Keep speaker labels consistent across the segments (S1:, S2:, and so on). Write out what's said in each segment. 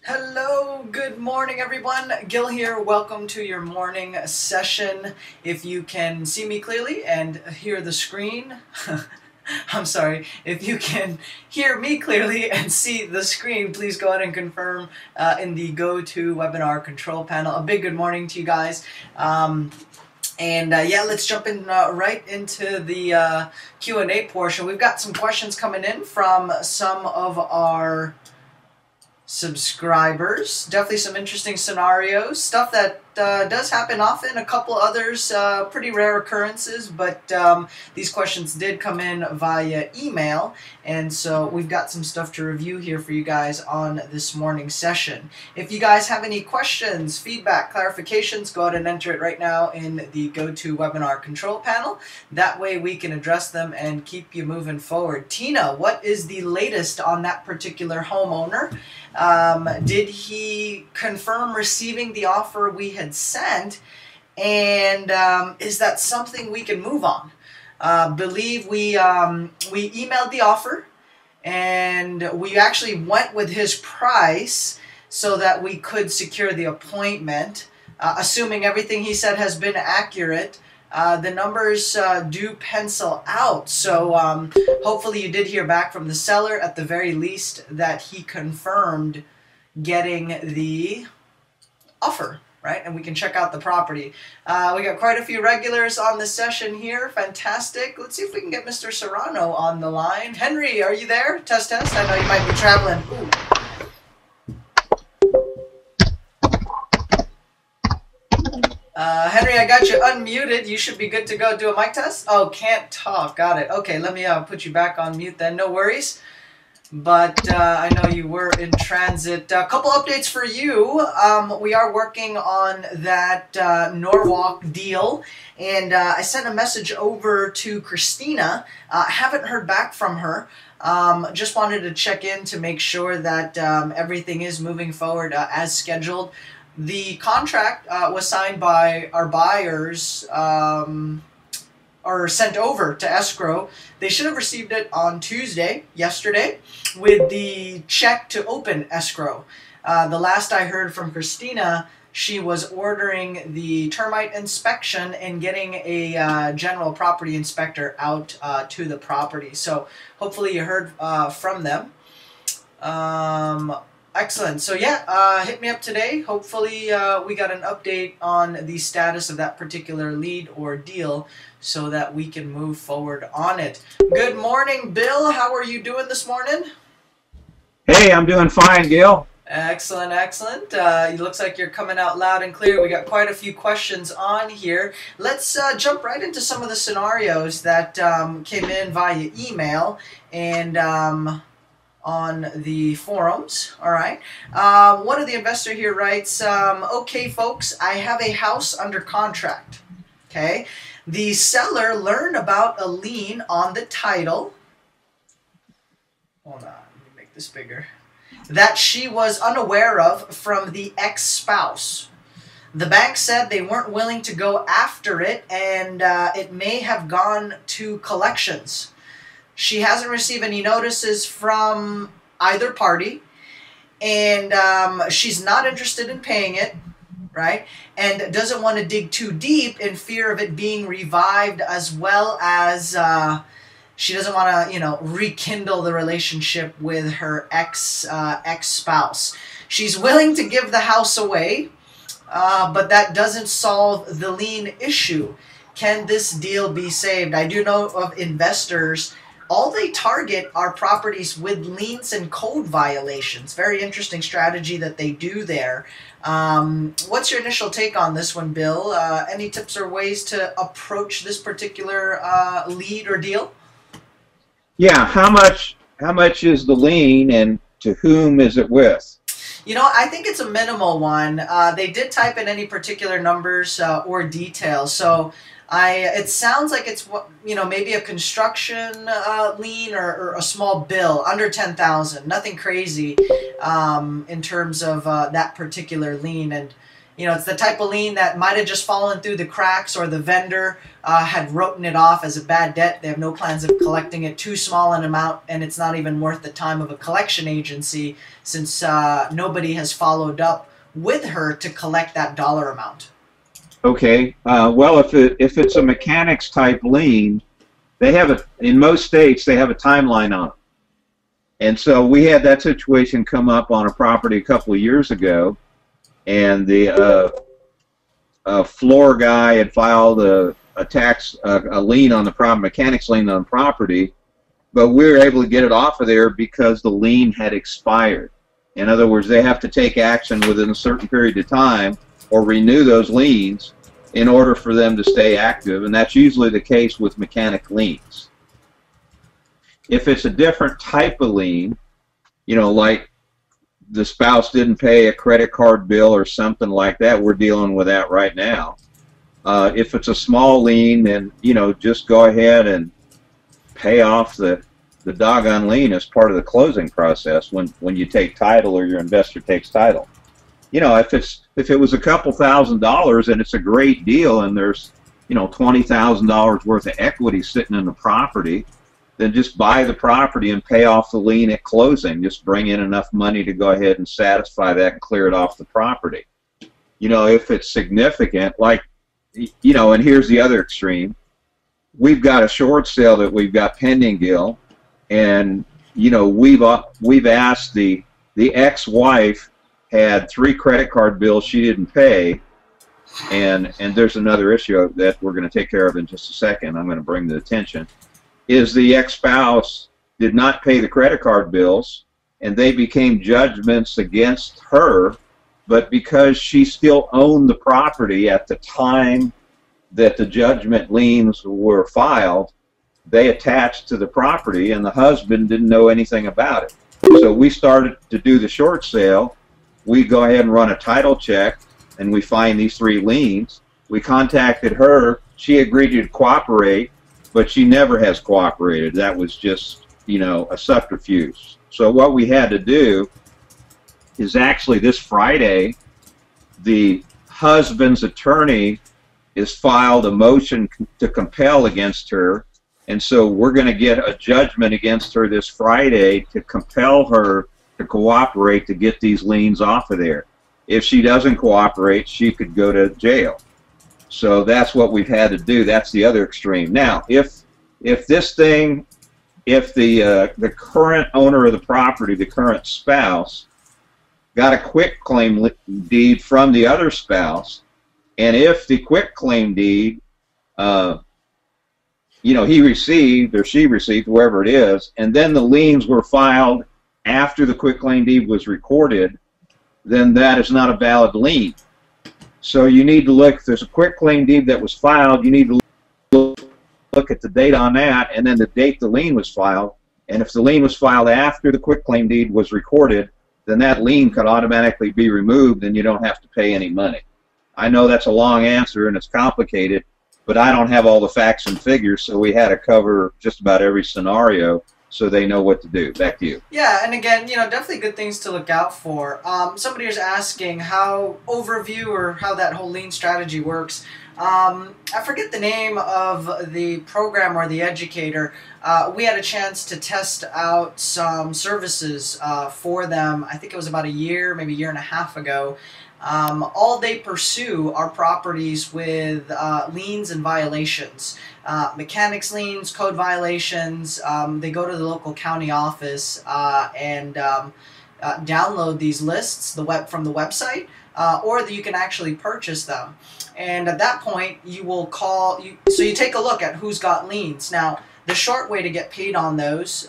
S1: Hello, good morning everyone. Gil here. Welcome to your morning session. If you can see me clearly and hear the screen, I'm sorry, if you can hear me clearly and see the screen, please go ahead and confirm in the GoToWebinar control panel. A big good morning to you guys. Yeah, let's jump in right into the Q&A portion. We've got some questions coming in from some of our subscribers. Definitely some interesting scenarios, stuff that does happen often, a couple others pretty rare occurrences, but these questions did come in via email, and so we've got some stuff to review here for you guys on this morning session. If you guys have any questions, feedback, clarifications, go ahead and enter it right now in the GoToWebinar control panel. That way we can address them and keep you moving forward. Tina, what is the latest on that particular homeowner? Did he confirm receiving the offer we had sent? And is that something we can move on? Believe we emailed the offer, and we actually went with his price so that we could secure the appointment. Assuming everything he said has been accurate, the numbers do pencil out. So hopefully you did hear back from the seller at the very least that he confirmed getting the offer, right? And we can check out the property. We got quite a few regulars on the session here. Fantastic. Let's see if we can get Mr. Serrano on the line. Henry, are you there? Test, test. I know you might be traveling. Ooh. Henry, I got you unmuted. You should be good to go. Do a mic test? Oh, can't talk. Got it. Okay, let me put you back on mute then. No worries. But I know you were in transit. A couple updates for you. We are working on that Norwalk deal, and I sent a message over to Christina. Haven't heard back from her. Just wanted to check in to make sure that everything is moving forward as scheduled. The contract was signed by our buyers, or sent over to escrow. They should have received it on Tuesday, yesterday, with the check to open escrow. The last I heard from Christina, she was ordering the termite inspection and getting a general property inspector out to the property. So hopefully you heard from them. Excellent. So yeah, hit me up today. Hopefully we got an update on the status of that particular lead or deal so that we can move forward on it. Good morning, Bill. How are you doing this morning?
S2: Hey, I'm doing fine, Gil.
S1: Excellent, excellent. It looks like you're coming out loud and clear. We got quite a few questions on here. Let's jump right into some of the scenarios that came in via email and on the forums. All right. One of the investor here writes, okay, folks, I have a house under contract. Okay. The seller learned about a lien on the title. Hold on, let me make this bigger. That she was unaware of from the ex-spouse. The bank said they weren't willing to go after it, and it may have gone to collections. She hasn't received any notices from either party, and she's not interested in paying it, right? And doesn't want to dig too deep in fear of it being revived, as well as she doesn't want to, rekindle the relationship with her ex-spouse. She's willing to give the house away, but that doesn't solve the lien issue. Can this deal be saved? I do know of investors, all they target are properties with liens and code violations. Very interesting strategy that they do there. What's your initial take on this one, Bill? Any tips or ways to approach this particular lead or deal?
S2: Yeah, how much is the lien and to whom is it with?
S1: I think it's a minimal one. They did type in any particular numbers or details, so it sounds like it's maybe a construction lien or a small bill under 10,000. Nothing crazy in terms of that particular lien, and You know, it's the type of lien that might have just fallen through the cracks, or the vendor had written it off as a bad debt. They have no plans of collecting it, too small an amount, and it's not even worth the time of a collection agency, since nobody has followed up with her to collect that dollar amount.
S2: Okay. Well, if it's a mechanics type lien, they have in most states they have a timeline on it. And so we had that situation come up on a property a couple of years ago, and the floor guy had filed a lien on the property, mechanics lien on the property, but we were able to get it off of there because the lien had expired. In other words, they have to take action within a certain period of time or renew those liens in order for them to stay active, and that's usually the case with mechanic liens. If it's a different type of lien, you know, like the spouse didn't pay a credit card bill or something like that, we're dealing with that right now. If it's a small lien, then, you know, just go ahead and pay off the doggone lien as part of the closing process when you take title or your investor takes title. You know, if it was a couple $1,000s and it's a great deal and there's, you know, $20,000 worth of equity sitting in the property, then just buy the property and pay off the lien at closing. Just bring in enough money to go ahead and satisfy that and clear it off the property. You know, if it's significant, like, you know, and here's the other extreme. We've got a short sale that we've got pending, Gil, and, you know, we've asked the ex-wife had 3 credit card bills she didn't pay, and there's another issue that we're going to take care of in just a second. I'm going to bring to attention. Is the ex-spouse did not pay the credit card bills, and they became judgments against her, but because she still owned the property at the time that the judgment liens were filed, they attached to the property, and the husband didn't know anything about it. So we started to do the short sale. We go ahead and run a title check, and we find these 3 liens. We contacted her. She agreed to cooperate, but she never has cooperated. That was just, you know, a subterfuge. So what we had to do is actually this Friday, the husband's attorney has filed a motion to compel against her, and so we're going to get a judgment against her this Friday to compel her to cooperate to get these liens off of there. If she doesn't cooperate, she could go to jail. So that's what we've had to do. That's the other extreme. Now, if the current owner of the property, the current spouse, got a quitclaim deed from the other spouse, and if the quitclaim deed, you know, he received or she received, whoever it is, and then the liens were filed after the quitclaim deed was recorded, then that is not a valid lien. So you need to look, if there's a quitclaim deed that was filed, you need to look at the date on that and then the date the lien was filed. And if the lien was filed after the quitclaim deed was recorded, then that lien could automatically be removed and you don't have to pay any money. I know that's a long answer and it's complicated, but I don't have all the facts and figures, so we had to cover just about every scenario so they know what to do. Back to you.
S1: Yeah, and again, you know, definitely good things to look out for. Somebody is asking how that whole lien strategy works. I forget the name of the program or the educator. We had a chance to test out some services for them. I think it was about a year, maybe a year and a half ago. All they pursue are properties with liens and violations. Mechanics liens, code violations. They go to the local county office and download these lists from the website, or that you can actually purchase them. And at that point, you will call. So you take a look at who's got liens. Now, the short way to get paid on those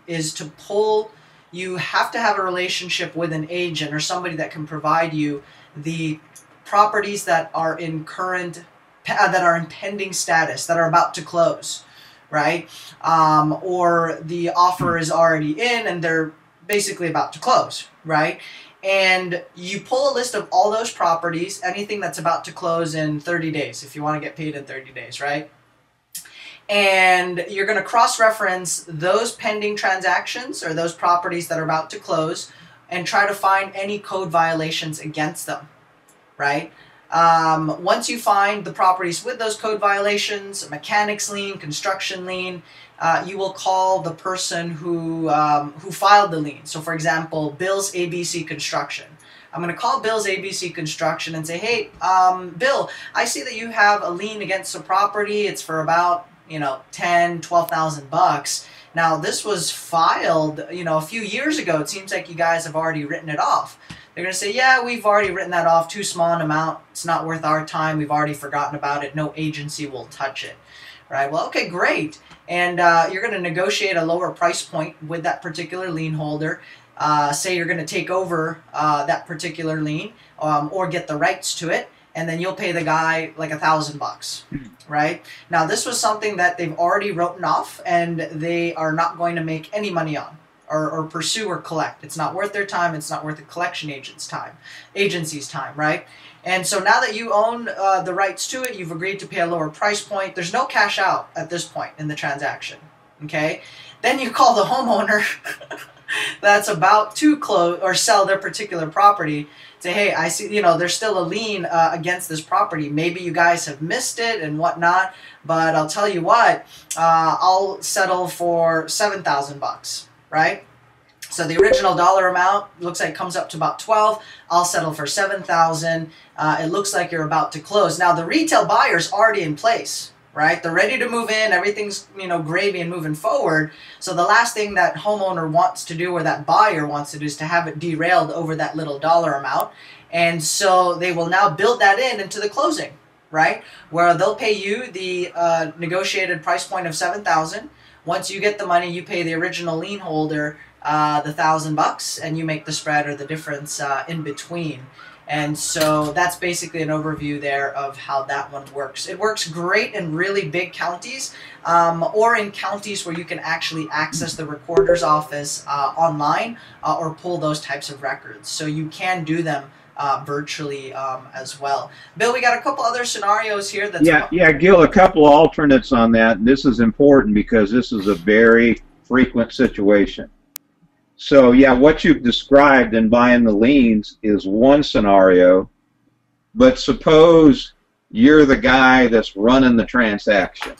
S1: is to pull. You have to have a relationship with an agent or somebody that can provide you the properties that are in pending status, that are about to close, right? Or the offer is already in and they're basically about to close, right? And you pull a list of all those properties, anything that's about to close in 30 days, if you want to get paid in 30 days, right? And you're going to cross-reference those pending transactions or those properties that are about to close and try to find any code violations against them, right? Once you find the properties with those code violations, mechanics lien, construction lien, you will call the person who filed the lien. So for example, Bill's ABC Construction. I'm going to call Bill's ABC Construction and say, hey, Bill, I see that you have a lien against the property. It's for about, you know, $10,000-12,000. Now this was filed, you know, a few years ago. It seems like you guys have already written it off. They're going to say, yeah, we've already written that off, too small an amount. It's not worth our time. We've already forgotten about it. No agency will touch it. Right? Well, okay, great. And you're going to negotiate a lower price point with that particular lien holder. Say you're going to take over that particular lien or get the rights to it, and then you'll pay the guy like $1,000, right? Now, this was something that they've already written off, and they are not going to make any money on. Or pursue or collect. It's not worth their time. It's not worth the collection agent's time, agency's time, right? And so now that you own the rights to it, you've agreed to pay a lower price point. There's no cash out at this point in the transaction, okay? Then you call the homeowner that's about to close or sell their particular property. Say, hey, I see, you know, there's still a lien against this property. Maybe you guys have missed it and whatnot, but I'll tell you what, I'll settle for $7,000. Right? So the original dollar amount looks like comes up to about 12. I'll settle for 7,000. It looks like you're about to close. Now the retail buyer's already in place, right? They're ready to move in. Everything's, you know, gravy and moving forward. So the last thing that homeowner wants to do or that buyer wants to do is to have it derailed over that little dollar amount. And so they will now build that into the closing, right? Where they'll pay you the negotiated price point of 7,000. Once you get the money, you pay the original lien holder the $1,000, and you make the spread or the difference in between. And so that's basically an overview there of how that one works. It works great in really big counties or in counties where you can actually access the recorder's office online or pull those types of records. So you can do them virtually as well. Bill, we got a couple other scenarios here.
S2: Yeah, Gil, a couple of alternates on that. This is important because this is a very frequent situation. So yeah, what you've described in buying the liens is one scenario, but suppose you're the guy that's running the transaction.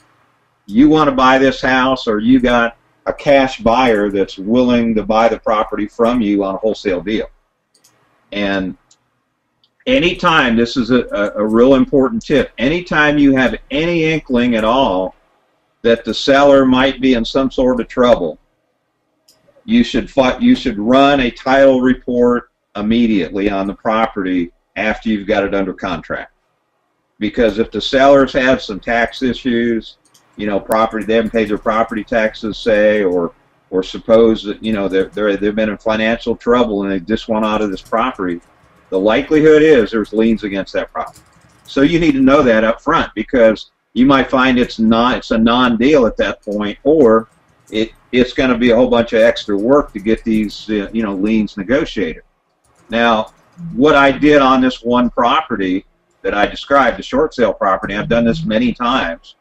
S2: You want to buy this house, or you got a cash buyer that's willing to buy the property from you on a wholesale deal. And anytime, this is a real important tip, anytime you have any inkling at all that the seller might be in some sort of trouble, you should run a title report immediately on the property after you've got it under contract. Because if the sellers have some tax issues, you know, they haven't paid their property taxes, say, or suppose that, you know, they've been in financial trouble and they just want out of this property, the likelihood is there's liens against that property. So you need to know that up front, because you might find it's a non-deal at that point, or it's going to be a whole bunch of extra work to get these you know, liens negotiated. Now, what I did on this one property that I described, the short sale property, I've done this many times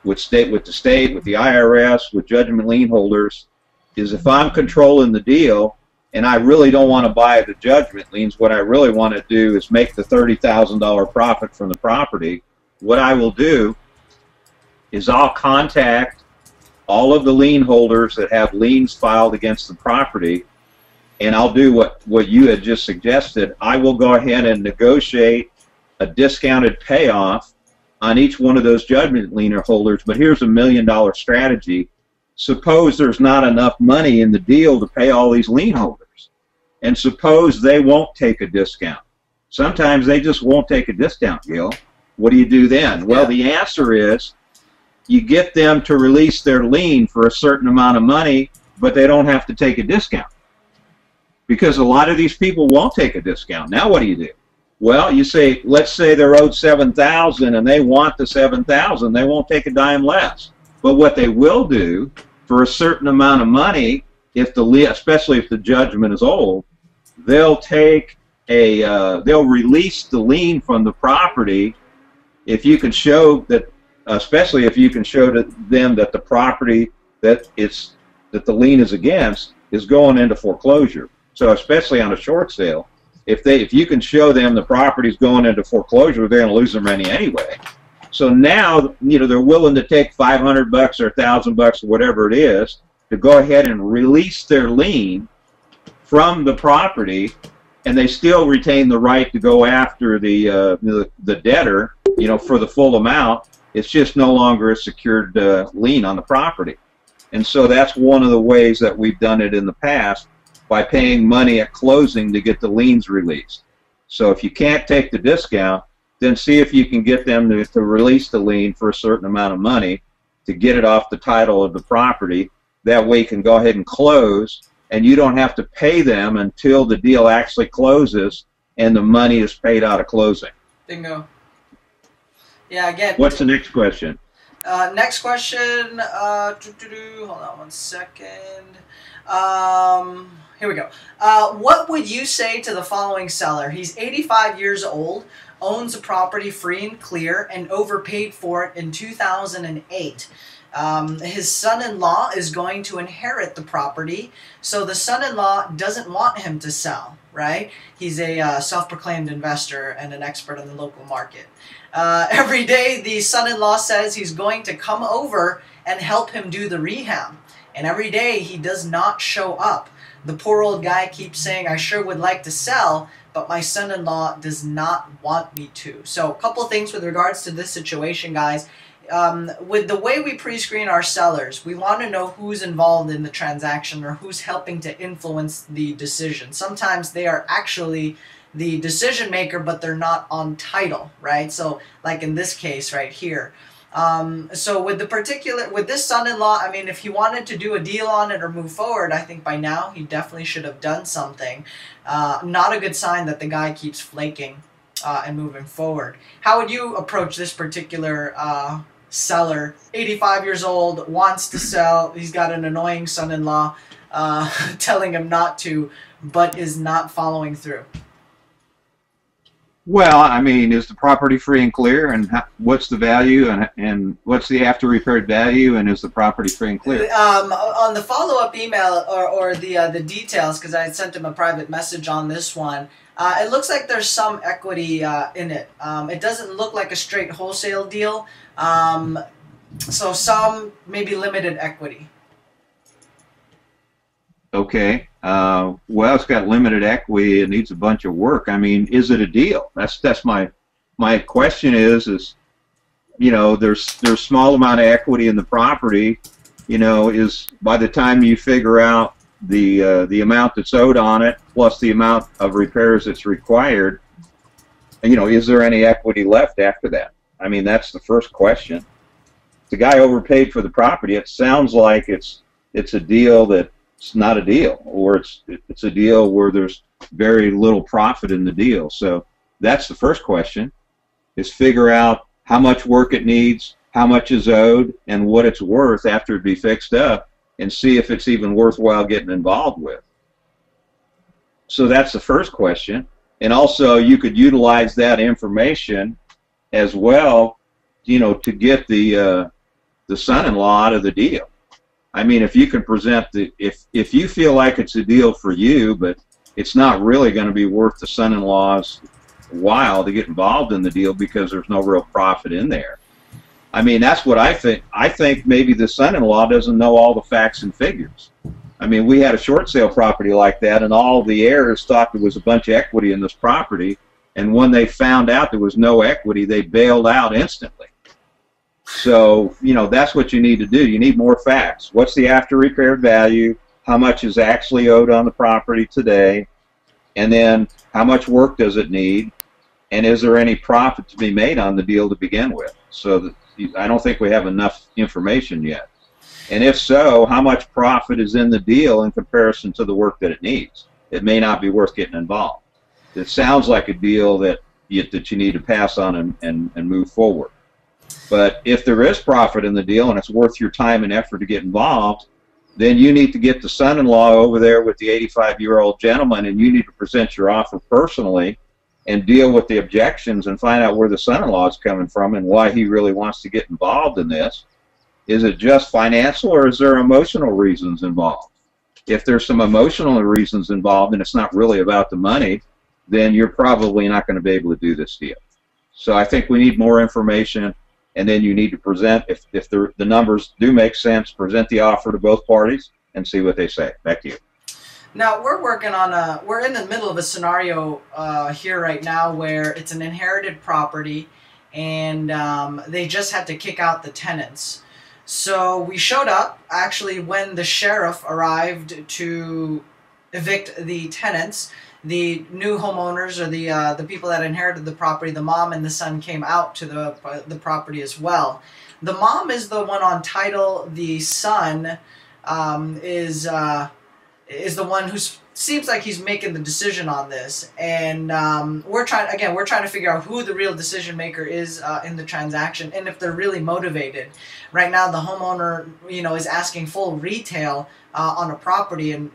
S2: with the state, with the IRS, with judgment lien holders, is if I'm controlling the deal and I really don't want to buy the judgment liens, what I really want to do is make the $30,000 profit from the property. What I will do is I'll contact all of the lien holders that have liens filed against the property, and I'll do what you had just suggested. I will go ahead and negotiate a discounted payoff on each one of those judgment lien holders. But here's $1 million strategy. Suppose there's not enough money in the deal to pay all these lien holders, and suppose they won't take a discount. Sometimes they just won't take a discount, Gil. What do you do then? Well, the answer is you get them to release their lien for a certain amount of money, but they don't have to take a discount, because a lot of these people won't take a discount. Now what do you do? Well, you say, let's say they're owed $7,000 and they want the $7,000. They won't take a dime less. But what they will do for a certain amount of money, especially if the judgment is old, they'll take they'll release the lien from the property if you can show that, especially if you can show to them that the property that the lien is against is going into foreclosure. So especially on a short sale, if you can show them the property's going into foreclosure, they're going to lose their money anyway. So now, you know, they're willing to take $500 or $1,000 or whatever it is to go ahead and release their lien from the property, and they still retain the right to go after the debtor, you know, for the full amount. It's just no longer a secured lien on the property. And so that's one of the ways that we've done it in the past, by paying money at closing to get the liens released. So if you can't take the discount, then see if you can get them to release the lien for a certain amount of money to get it off the title of the property. That way you can go ahead and close, and you don't have to pay them until the deal actually closes and the money is paid out of closing.
S1: Bingo. Yeah, again.
S2: What's the next question?
S1: Next question. Hold on one second. Here we go. What would you say to the following seller? He's 85 years old, owns a property free and clear, and overpaid for it in 2008. His son-in-law is going to inherit the property, so the son-in-law doesn't want him to sell, right? He's a self-proclaimed investor and an expert in the local market. Every day, the son-in-law says he's going to come over and help him do the rehab. And every day, he does not show up. The poor old guy keeps saying, I sure would like to sell, but my son-in-law does not want me to. So a couple things with regards to this situation, guys. With the way we pre-screen our sellers, we want to know who's involved in the transaction or who's helping to influence the decision. Sometimes they are actually the decision maker, but they're not on title, right? So like in this case right here. So with this son-in-law, I mean, if he wanted to do a deal on it or move forward, I think by now he definitely should have done something. Not a good sign that the guy keeps flaking and moving forward. How would you approach this particular seller? 85 years old, wants to sell. He's got an annoying son-in-law telling him not to, but is not following through.
S2: Well, I mean, is the property free and clear, and what's the value, and what's the after repaired value, and is the property free and clear?
S1: On the follow-up email or the details, because I had sent him a private message on this one, it looks like there's some equity in it. It doesn't look like a straight wholesale deal, so some maybe limited equity.
S2: Okay. Well, it's got limited equity. It needs a bunch of work. I mean, is it a deal? That's my question is, you know, there's small amount of equity in the property. You know, is by the time you figure out the amount that's owed on it plus the amount of repairs that's required, you know, is there any equity left after that? I mean, that's the first question. The guy overpaid for the property. It sounds like it's a deal that. It's not a deal, or it's a deal where there's very little profit in the deal. So that's the first question, is figure out how much work it needs, how much is owed, and what it's worth after it be fixed up, and see if it's even worthwhile getting involved with. So that's the first question. And also you could utilize that information as well, you know, to get the son-in-law out of the deal. I mean, if you can present if you feel like it's a deal for you, but it's not really going to be worth the son-in-law's while to get involved in the deal because there's no real profit in there. I mean, that's what I think. I think maybe the son-in-law doesn't know all the facts and figures. I mean, we had a short sale property like that, and all the heirs thought there was a bunch of equity in this property, and when they found out there was no equity, they bailed out instantly. So, you know, that's what you need to do. You need more facts. What's the after repaired value? How much is actually owed on the property today? And then how much work does it need? And is there any profit to be made on the deal to begin with? So that, I don't think we have enough information yet. And if so, how much profit is in the deal in comparison to the work that it needs? It may not be worth getting involved. It sounds like a deal that you need to pass on and move forward. But if there is profit in the deal and it's worth your time and effort to get involved, then you need to get the son-in-law over there with the 85-year-old gentleman, and you need to present your offer personally and deal with the objections and find out where the son-in-law is coming from and why he really wants to get involved in this. Is it just financial, or is there emotional reasons involved? If there's some emotional reasons involved and it's not really about the money, then you're probably not going to be able to do this deal. So I think we need more information, and then you need to present, if the numbers do make sense, present the offer to both parties and see what they say. Back to you.
S1: Now we're working on we're in the middle of a scenario here right now where it's an inherited property, and they just had to kick out the tenants. So we showed up actually when the sheriff arrived to evict the tenants. The new homeowners, or the people that inherited the property, the mom and the son came out to the property as well. The mom is the one on title. The son is the one who seems like he's making the decision on this, and we're trying to figure out who the real decision maker is in the transaction, and if they're really motivated. Right now, the homeowner, is asking full retail on a property, and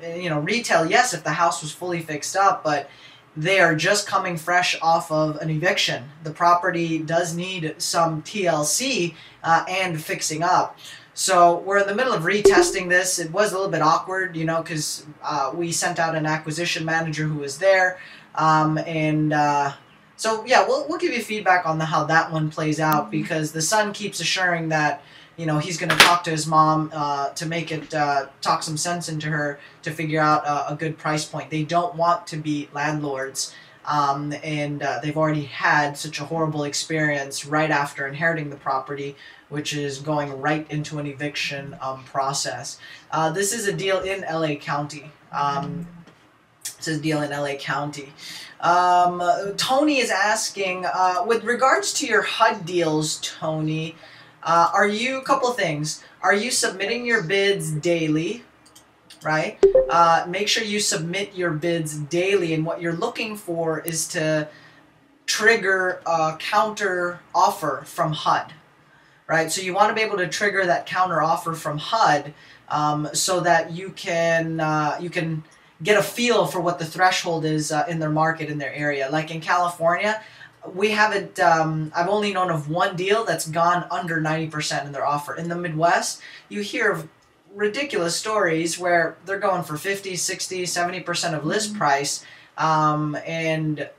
S1: retail, yes, if the house was fully fixed up, but they are just coming fresh off of an eviction. The property does need some TLC and fixing up. So we're in the middle of retesting this. It was a little bit awkward, because we sent out an acquisition manager who was there, so yeah, we'll give you feedback on how that one plays out, because the son keeps assuring that he's going to talk to his mom to make it talk some sense into her to figure out a good price point. They don't want to be landlords. And they've already had such a horrible experience right after inheriting the property, which is going right into an eviction process. This is a deal in LA County. Tony is asking, with regards to your HUD deals, Tony, a couple of things. Are you submitting your bids daily? Right? Make sure you submit your bids daily, and what you're looking for is to trigger a counter offer from HUD. Right? So you want to be able to trigger that counter offer from HUD so that you can get a feel for what the threshold is in their market, in their area. Like in California, we haven't, I've only known of one deal that's gone under 90% in their offer. In the Midwest, you hear of ridiculous stories where they're going for 50, 60, 70% of list price, and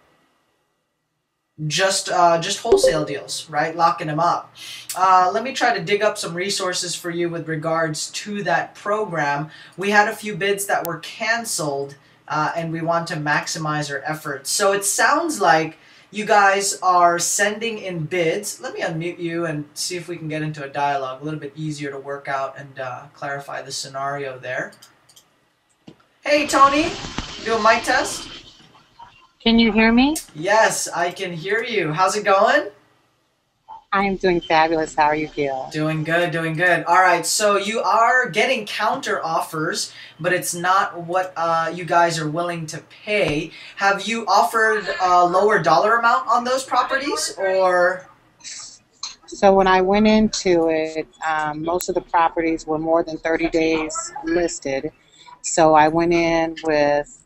S1: just wholesale deals, right? Locking them up. Let me try to dig up some resources for you with regards to that program. We had a few bids that were canceled, and we want to maximize our efforts. So it sounds like you guys are sending in bids. Let me unmute you and see if we can get into a dialogue. A little bit easier to work out and clarify the scenario there. Hey, Tony. Do a mic test.
S3: Can you hear me?
S1: Yes, I can hear you. How's it going?
S3: I am doing fabulous. How are you, Gil?
S1: Doing good, doing good. All right, so you are getting counter offers, but it's not what you guys are willing to pay. Have you offered a lower dollar amount on those properties, or?
S3: So when I went into it, most of the properties were more than 30 days listed. So I went in with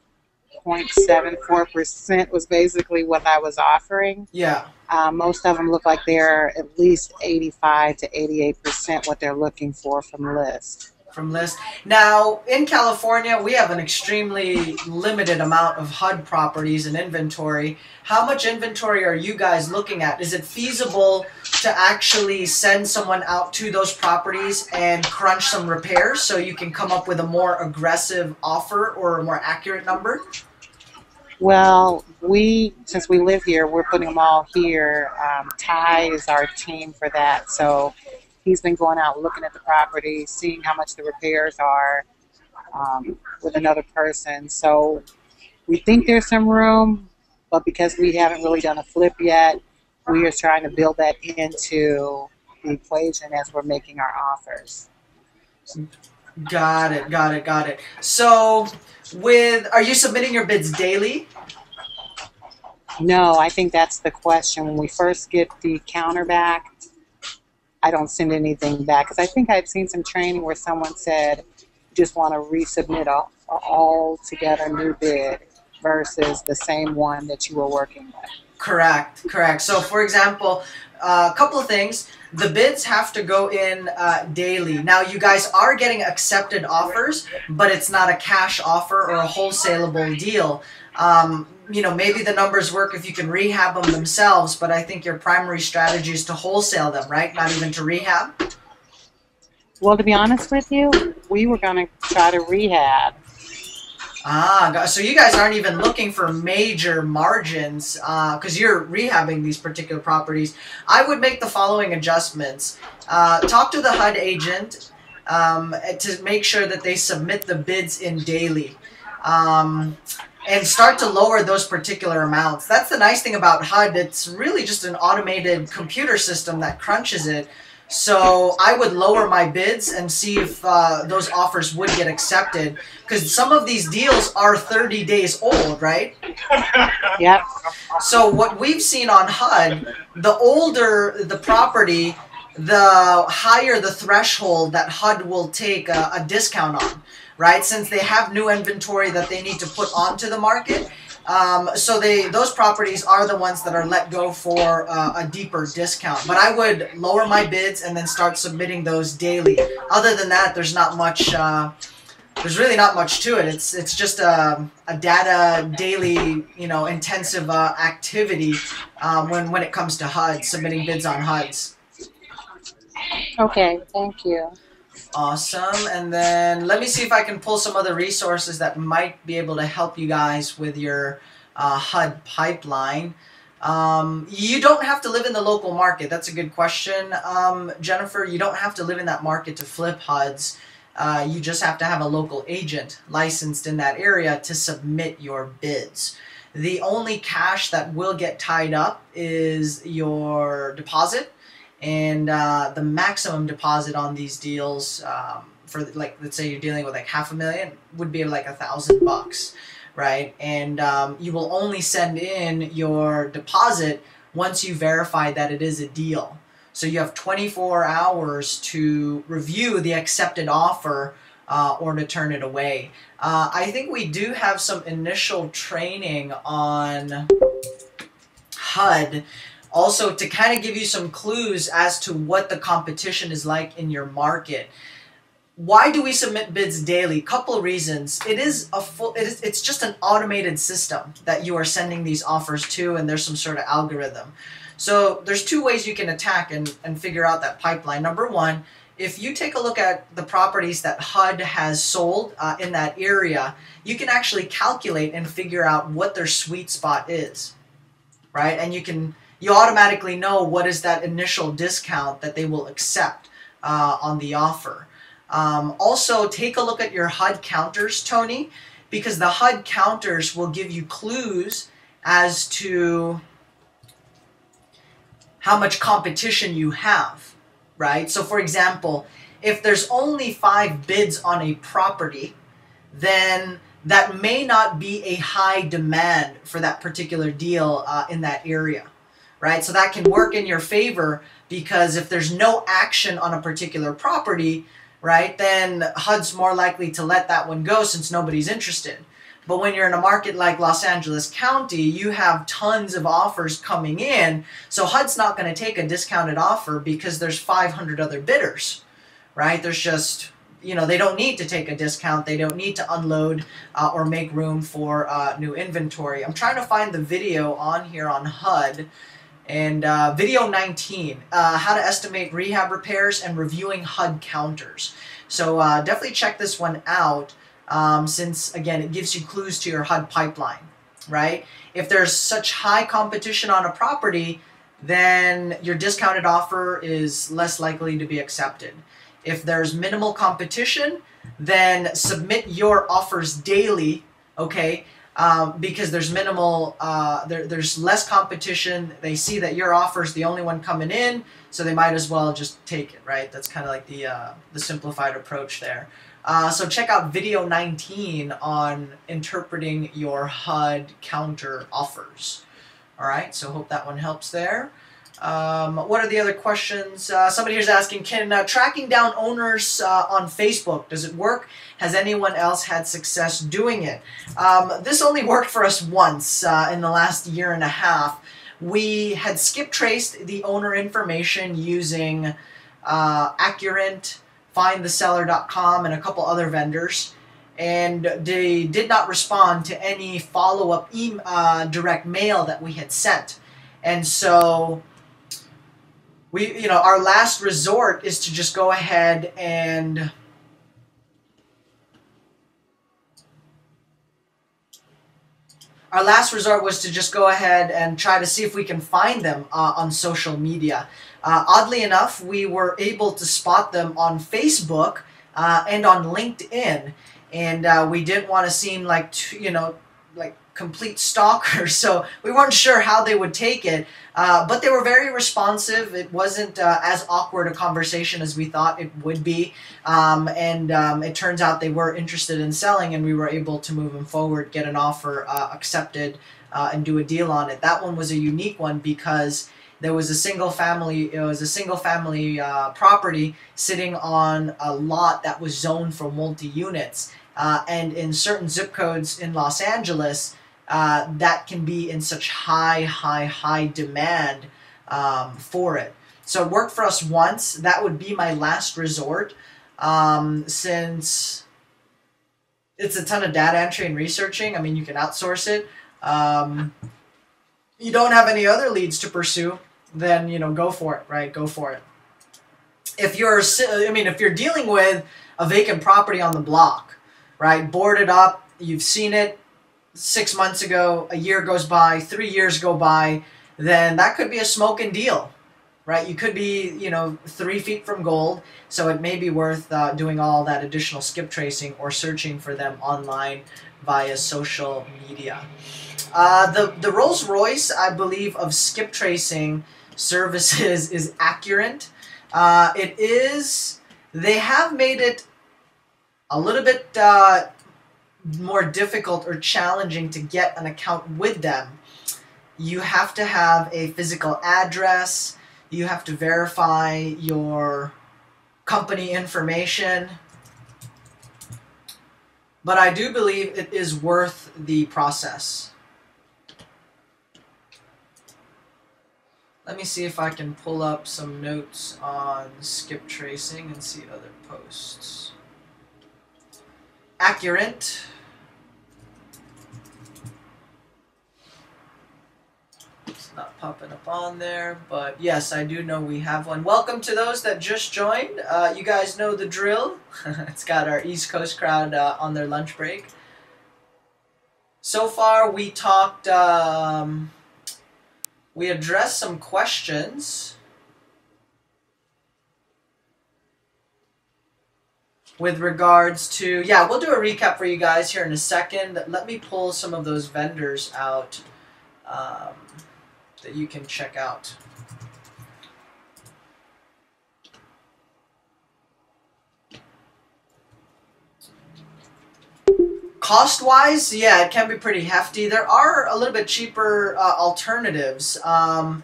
S3: 0.74% was basically what I was offering.
S1: Yeah.
S3: Most of them look like they're at least 85 to 88% what they're looking for from list.
S1: From list. Now, in California, we have an extremely limited amount of HUD properties and inventory. How much inventory are you guys looking at? Is it feasible to actually send someone out to those properties and crunch some repairs so you can come up with a more aggressive offer or a more accurate number?
S3: Well, since we live here, we're putting them all here. Ty is our team for that. So he's been going out looking at the property, seeing how much the repairs are with another person. So we think there's some room, but because we haven't really done a flip yet, we are trying to build that into the equation as we're making our offers.
S1: Got it. So are you submitting your bids daily?
S3: No, I think that's the question. When we first get the counter back, I don't send anything back, because I think I've seen some training where someone said you just want to resubmit a all together new bid versus the same one that you were working with.
S1: Correct. So, for example, a couple of things. The bids have to go in daily. Now, you guys are getting accepted offers, but it's not a cash offer or a wholesalable deal. You know, maybe the numbers work if you can rehab them themselves, but I think your primary strategy is to wholesale them, right? Not even to rehab.
S3: Well, to be honest with you, we were going to try to rehab.
S1: So you guys aren't even looking for major margins because you're rehabbing these particular properties. I would make the following adjustments. Talk to the HUD agent to make sure that they submit the bids in daily. And start to lower those particular amounts. That's the nice thing about HUD. It's really just an automated computer system that crunches it. So I would lower my bids and see if those offers would get accepted. Because some of these deals are 30 days old, right?
S3: Yep.
S1: So what we've seen on HUD, the older the property, the higher the threshold that HUD will take a discount on. Right, since they have new inventory that they need to put onto the market, so those properties are the ones that are let go for a deeper discount. But I would lower my bids and then start submitting those daily. Other than that, there's not much. There's really not much to it. It's just a data daily, you know, intensive activity when it comes to HUD, submitting bids on HUDs.
S3: Okay, thank you.
S1: Awesome. And then let me see if I can pull some other resources that might be able to help you guys with your HUD pipeline. You don't have to live in the local market. That's a good question, Jennifer. You don't have to live in that market to flip HUDs. You just have to have a local agent licensed in that area to submit your bids. The only cash that will get tied up is your deposit. And the maximum deposit on these deals for, like, let's say you're dealing with like $500,000 would be like $1,000, right? And you will only send in your deposit once you verify that it is a deal. So you have 24 hours to review the accepted offer or to turn it away. I think we do have some initial training on HUD. Also, to kind of give you some clues as to what the competition is like in your market. Why do we submit bids daily? Couple of reasons. It's just an automated system that you are sending these offers to, and there's some sort of algorithm. So there's two ways you can attack and figure out that pipeline. Number one, if you take a look at the properties that HUD has sold in that area, you can actually calculate and figure out what their sweet spot is, right? And you automatically know what is that initial discount that they will accept on the offer. Also, take a look at your HUD counters, Tony, because the HUD counters will give you clues as to how much competition you have, right? So, for example, if there's only 5 bids on a property, then that may not be a high demand for that particular deal in that area. Right? So that can work in your favor because if there's no action on a particular property, right, then HUD's more likely to let that one go since nobody's interested. But when you're in a market like Los Angeles County, you have tons of offers coming in, so HUD's not going to take a discounted offer because there's 500 other bidders, right? There's just, you know, they don't need to take a discount. They don't need to unload or make room for new inventory. I'm trying to find the video on here on HUD. And video 19, how to estimate rehab repairs and reviewing HUD counters. So definitely check this one out since, again, it gives you clues to your HUD pipeline, right? If there's such high competition on a property, then your discounted offer is less likely to be accepted. If there's minimal competition, then submit your offers daily, okay? Because there's minimal, there's less competition. They see that your offer is the only one coming in, so they might as well just take it, right? That's kind of like the simplified approach there. So check out video 19 on interpreting your HUD counter offers. All right, so hope that one helps there. What are the other questions? Somebody here's asking, can tracking down owners on Facebook, does it work? Has anyone else had success doing it? This only worked for us once in the last year and a half, We had skip traced the owner information using Accurint, FindTheSeller.com, and a couple other vendors, and they did not respond to any follow-up direct mail that we had sent. And so our last resort is to just go ahead and try to see if we can find them on social media. Oddly enough, we were able to spot them on Facebook and on LinkedIn, and we didn't want to seem like complete stalkers, so we weren't sure how they would take it, but they were very responsive. It wasn't as awkward a conversation as we thought it would be, and it turns out they were interested in selling, and we were able to move them forward, get an offer accepted, and do a deal on it. That one was a unique one because there was a single family property sitting on a lot that was zoned for multi-units, and in certain zip codes in Los Angeles, that can be in such high demand for it. So it worked for us once. That would be my last resort, since it's a ton of data entry and researching. I mean, you can outsource it. You don't have any other leads to pursue, then go for it, right? Go for it. If you're dealing with a vacant property on the block, right, boarded up, you've seen it 6 months ago, a year goes by, 3 years go by, then that could be a smoking deal, right? You could be 3 feet from gold, so it may be worth doing all that additional skip tracing or searching for them online via social media. The Rolls-Royce, I believe, of skip tracing services is Accurint. They have made it a little bit more difficult or challenging to get an account with them. You have to have a physical address. You have to verify your company information. But I do believe it is worth the process. Let me see if I can pull up some notes on skip tracing and see other posts. Accurint. It's not popping up on there, but yes, I do know we have one. Welcome to those that just joined. You guys know the drill. It's got our East Coast crowd on their lunch break. So far, we talked... we addressed some questions with regards to, we'll do a recap for you guys here in a second. Let me pull some of those vendors out that you can check out. Cost-wise, it can be pretty hefty. There are a little bit cheaper alternatives. Bill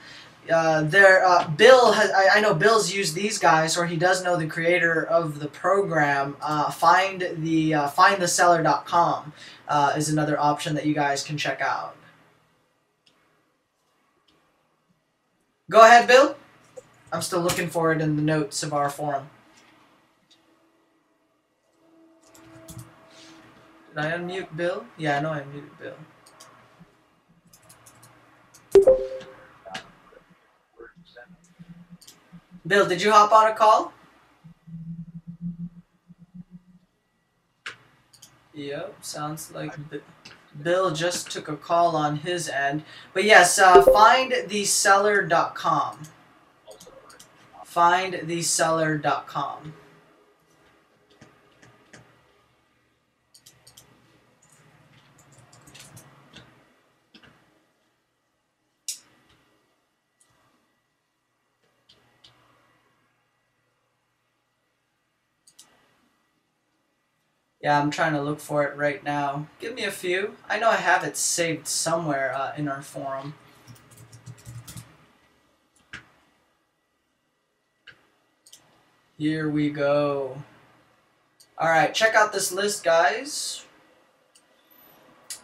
S1: has, I know Bill's used these guys, or he does know the creator of the program. FindTheSeller.com is another option that you guys can check out. Go ahead, Bill. I'm still looking for it in the notes of our forum. Did I unmute Bill? Yeah, I know I unmuted Bill. Bill, did you hop on a call? Yep, sounds like Bill just took a call on his end. But yes, FindTheSeller.com. FindTheSeller.com. Yeah, I'm trying to look for it right now. Give me a few. I know I have it saved somewhere in our forum. Here we go. Alright, check out this list, guys.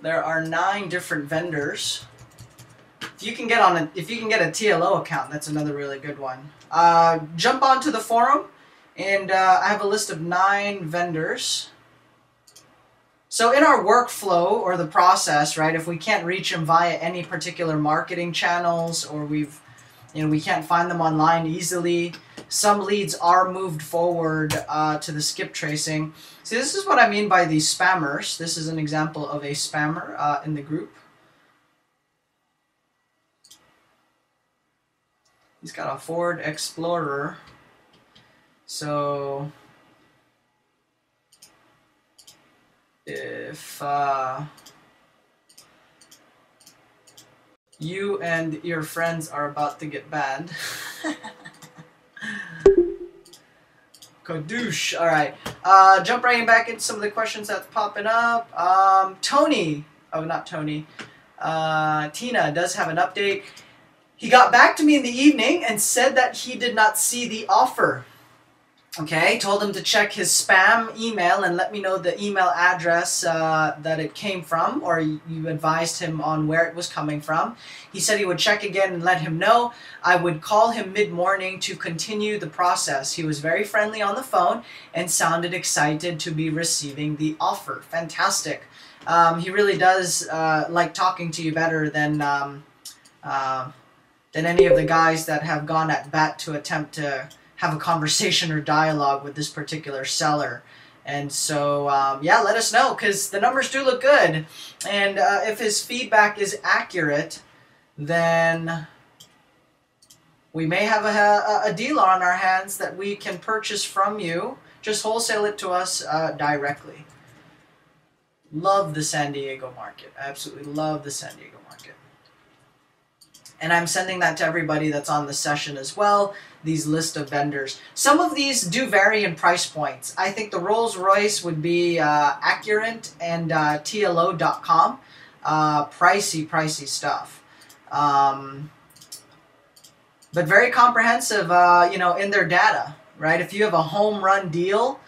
S1: There are 9 different vendors If you can get a TLO account, that's another really good one. Jump onto the forum, and I have a list of 9 vendors. So in our workflow or the process, right, if we can't reach them via any particular marketing channels, or we can't find them online easily, some leads are moved forward to the skip tracing. See, this is what I mean by these spammers. This is an example of a spammer in the group. He's got a Ford Explorer. So if you and your friends are about to get banned. Kadoosh. Alright. Jump right back into some of the questions that's popping up. Tony. Oh, not Tony. Tina does have an update. He got back to me in the evening and said that he did not see the offer. Okay, told him to check his spam email and let me know the email address that it came from, or you advised him on where it was coming from. He said he would check again and let him know. I would call him mid-morning to continue the process. He was very friendly on the phone and sounded excited to be receiving the offer. Fantastic. He really does like talking to you better than any of the guys that have gone at bat to attempt to have a conversation or dialogue with this particular seller. And so, yeah, let us know, because the numbers do look good. And if his feedback is accurate, then we may have a deal on our hands that we can purchase from you. Just wholesale it to us directly. Love the San Diego market. I absolutely love the San Diego market. And I'm sending that to everybody that's on the session as well, these list of vendors. Some of these do vary in price points. I think the Rolls-Royce would be Accurant and TLO.com. Pricey stuff. But very comprehensive, in their data, right? If you have a home run deal,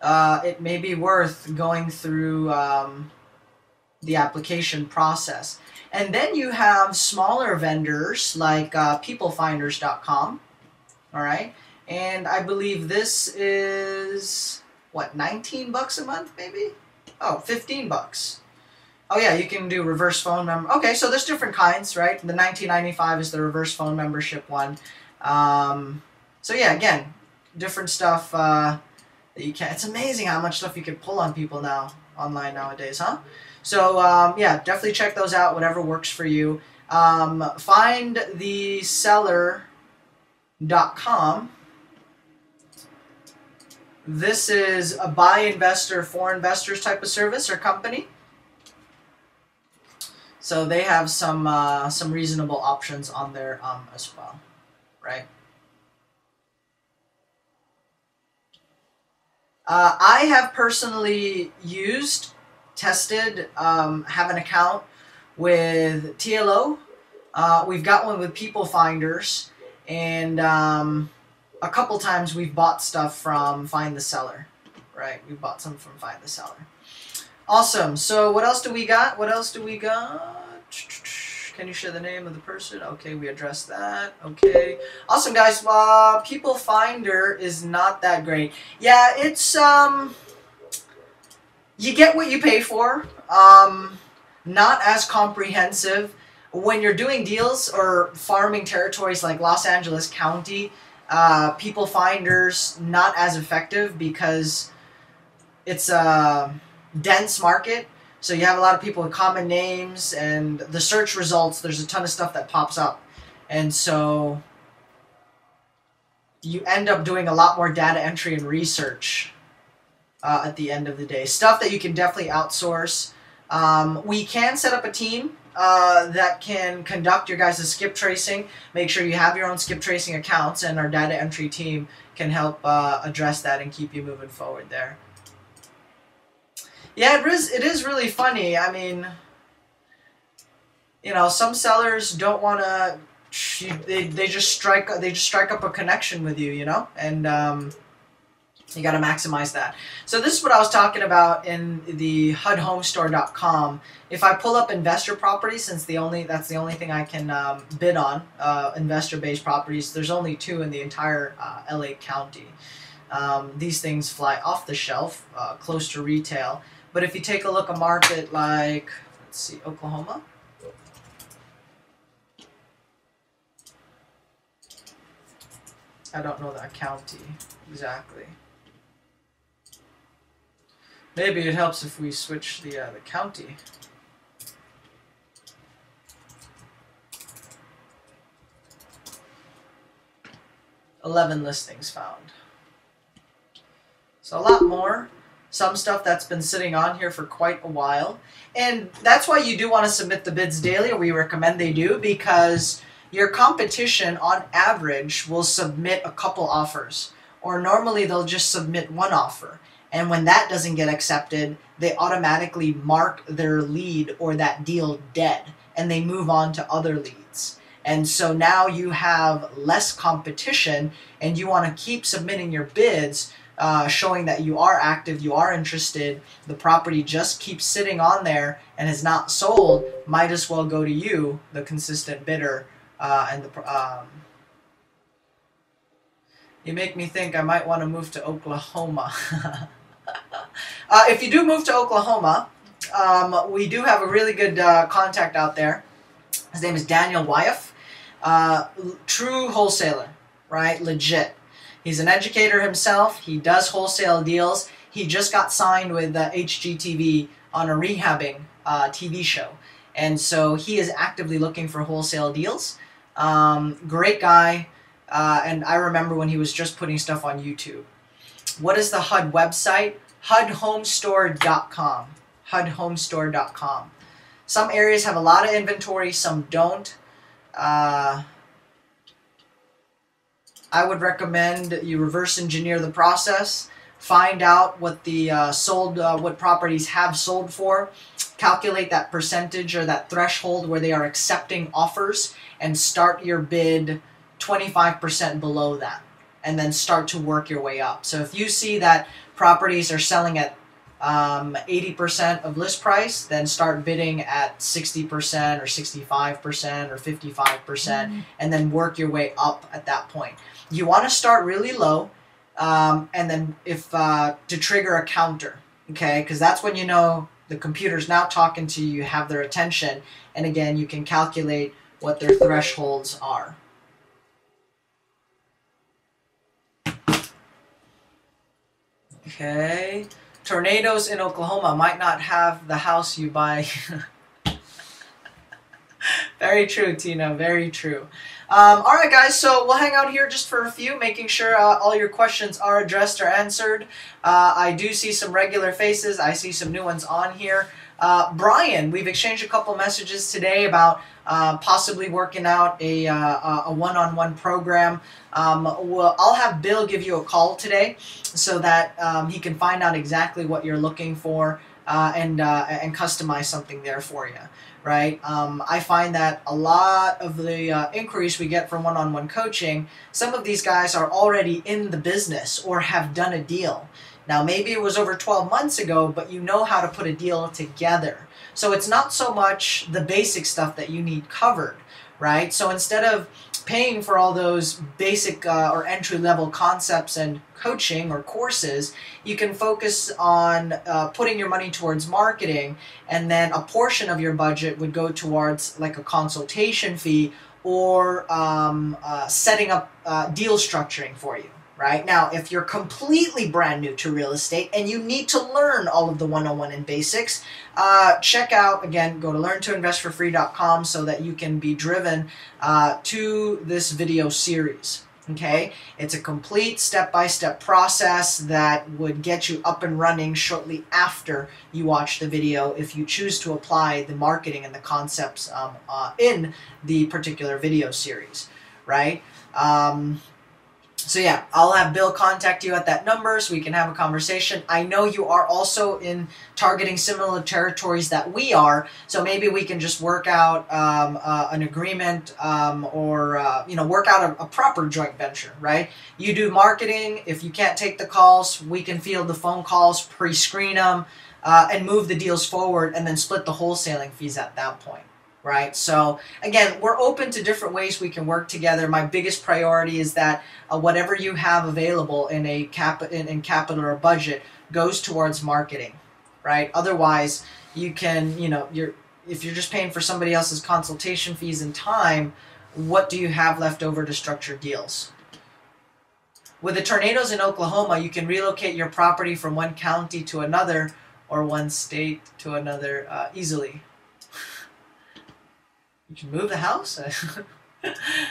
S1: it may be worth going through the application process. And then you have smaller vendors like peoplefinders.com, all right? And I believe this is, what, 19 bucks a month maybe? Oh, 15 bucks. Oh yeah, you can do reverse phone member. Okay, so there's different kinds, right? The $19.95 is the reverse phone membership one. So yeah, again, different stuff that you can. It's amazing how much stuff you can pull on people now, online nowadays, huh? So, yeah, definitely check those out, whatever works for you. Find the seller.com. This is a buy investor for investors type of service or company. So they have some reasonable options on there as well, right? I have personally tested, have an account with TLO. We've got one with People Finders, and a couple times we've bought stuff from Find the Seller, right? We bought some from Find the Seller. Awesome. So what else do we got? Can you share the name of the person? Okay, we addressed that. Okay. Awesome, guys. People Finder is not that great. Yeah, it's you get what you pay for. Not as comprehensive. When you're doing deals or farming territories like Los Angeles County, People Finders not as effective because it's a dense market. So you have a lot of people with common names, and the search results, there's a ton of stuff that pops up. And so you end up doing a lot more data entry and research at the end of the day. Stuff that you can definitely outsource. We can set up a team that can conduct your guys' skip tracing. Make sure you have your own skip tracing accounts, and our data entry team can help address that and keep you moving forward there. Yeah, it is really funny. I mean, some sellers don't want to. They just strike up a connection with you, and You got to maximize that. So this is what I was talking about in the HUDHomestore.com. If I pull up investor properties, since that's the only thing I can bid on, investor-based properties, there's only 2 in the entire LA County. These things fly off the shelf, close to retail. But if you take a look at a market like, let's see, Oklahoma. I don't know that county exactly. Maybe it helps if we switch the county. $11 listings found. So a lot more. Some stuff that's been sitting on here for quite a while. And that's why you do want to submit the bids daily, or we recommend they do, because your competition on average will submit a couple offers. Or normally they'll just submit 1 offer. And when that doesn't get accepted, they automatically mark their lead or that deal dead, and they move on to other leads. And so now you have less competition, and you want to keep submitting your bids, showing that you are active, you are interested, the property just keeps sitting on there and is not sold. Might as well go to you, the consistent bidder, you make me think I might want to move to Oklahoma. If you do move to Oklahoma, we do have a really good contact out there. His name is Daniel Wyeth. True wholesaler, right? Legit. He's an educator himself. He does wholesale deals. He just got signed with HGTV on a rehabbing TV show. And so he is actively looking for wholesale deals. Great guy. And I remember when he was just putting stuff on YouTube. What is the HUD website? HUDHomestore.com. HUDHomestore.com. Some areas have a lot of inventory, some don't. I would recommend you reverse engineer the process. Find out what the what properties have sold for. Calculate that percentage or that threshold where they are accepting offers, and start your bid 25% below that, and then start to work your way up. So if you see that properties are selling at 80% of list price, then start bidding at 60% or 65% or 55%, and then work your way up at that point. You want to start really low, and then if to trigger a counter, okay, because that's when you know the computer's now talking to you, you have their attention, and again, you can calculate what their thresholds are. Okay, tornadoes in Oklahoma might not have the house you buy. Very true, Tina, very true. Alright guys, so we'll hang out here just for a few, making sure all your questions are addressed or answered. I do see some regular faces, I see some new ones on here. Brian, we've exchanged a couple messages today about possibly working out a one-on-one program. I'll have Bill give you a call today so that he can find out exactly what you're looking for and customize something there for you. Right? I find that a lot of the inquiries we get from one-on-one coaching, some of these guys are already in the business or have done a deal. Now, maybe it was over 12 months ago, but you know how to put a deal together. So it's not so much the basic stuff that you need covered, right? So instead of paying for all those basic or entry-level concepts and coaching or courses, you can focus on putting your money towards marketing, and then a portion of your budget would go towards like a consultation fee or setting up deal structuring for you. Right? Now, if you're completely brand new to real estate and you need to learn all of the 101 and basics, check out, again, go to learntoinvestforfree.com so that you can be driven to this video series. Okay? It's a complete step-by-step process that would get you up and running shortly after you watch the video if you choose to apply the marketing and the concepts in the particular video series. Right? So yeah, I'll have Bill contact you at that number so we can have a conversation. I know you are also in targeting similar territories that we are, so maybe we can just work out an agreement or work out a proper joint venture, right? You do marketing. If you can't take the calls, we can field the phone calls, pre-screen them, and move the deals forward, and then split the wholesaling fees at that point. Right. So again, we're open to different ways we can work together. My biggest priority is that whatever you have available in a in capital or budget goes towards marketing, right? Otherwise, you can, if you're just paying for somebody else's consultation fees and time, what do you have left over to structure deals? With the tornadoes in Oklahoma, you can relocate your property from one county to another or one state to another easily. You can move the house?